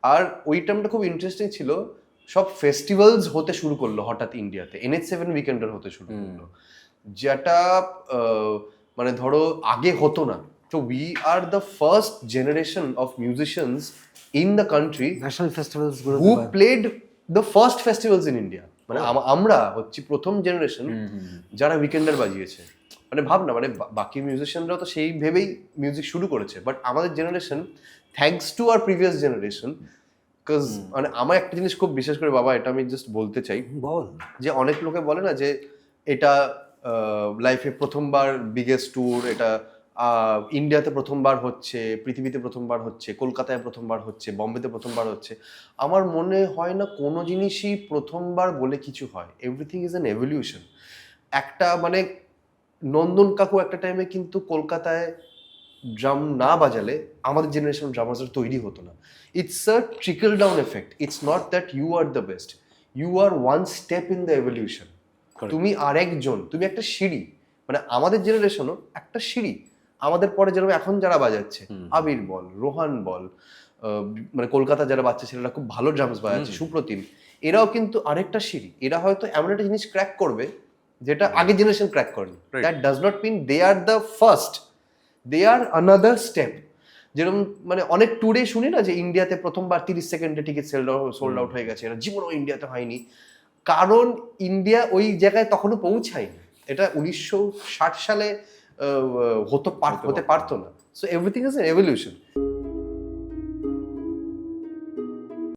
আর ওই টাইমটা খুব ইন্টারেস্টিং ছিল, সব ফেস্টিভ্যালস হতে শুরু করলো হঠাৎ ইন্ডিয়াতে, NH7 উইকেন্ডার হতে শুরু করলো, যেটা মানে ধরো আগে হতো না। তো we are the first generation of musicians in the country national festivals who played the first festivals in India. মানে আমরা হচ্ছি প্রথম জেনারেশন যারা উইকেন্ডার বাজিয়েছে। মানে ভাব না, মানে বাকি মিউজিশিয়ানরাও তো সেই ভেবেই মিউজিক শুরু করেছে, বাট আমাদের generation, thanks to our previous generation, because মানে আমার একটা জিনিস খুব বিশেষ করে বাবা, এটা আমি জাস্ট বলতে চাই, বল, যে অনেক লোকে বলে না যে এটা লাইফে প্রথমবার বিগেস্ট ট্যুর, এটা ইন্ডিয়াতে প্রথমবার হচ্ছে, পৃথিবীতে প্রথমবার হচ্ছে, কলকাতায় প্রথমবার হচ্ছে, বম্বেতে প্রথমবার হচ্ছে। আমার মনে হয় না কোনো জিনিসই প্রথমবার বলে কিছু হয়। Everything is an evolution. একটা মানে নন্দন কাকু একটা টাইমে কিন্তু কলকাতায় ড্রাম না বাজালে আমাদের জেনারেশন ড্রামার্সরা তৈরি হতো না। It's a trickle down effect. It's not that you are the best, you are one step in the evolution. তুমি আরেকজন, তুমি একটা সিঁড়ি। মানে আমাদের জেনারেশনও একটা সিঁড়ি। আমাদের পরে যেরকম এখন যারা বাজাচ্ছে, আবির বল, রোহান বল, মানে কলকাতা যারা বাচ্চা ছেলেরা খুব ভালো ড্রামস বাজাচ্ছে, সুপ্রতিম, এরাও কিন্তু আরেকটা সিঁড়ি। এরা হয়তো এমন একটা জিনিস ক্র্যাক করবে যেটা আগের জেনারেশন ক্র্যাক করেনি। That does not mean they are the first, they are another step. যেরকম মানে অনেক ট্যুরে শুনি না যে ইন্ডিয়াতে প্রথমবার 30 সেকেন্ডে টিকিট সোল্ড আউট হয়ে গেছে, এটা জীবনও ইন্ডিয়াতে হয়নি, কারণ ইন্ডিয়া ওই জায়গায় তখনও পৌঁছায়নি। এটা 1960 সালে হতে পারতো না। So everything is an evolution.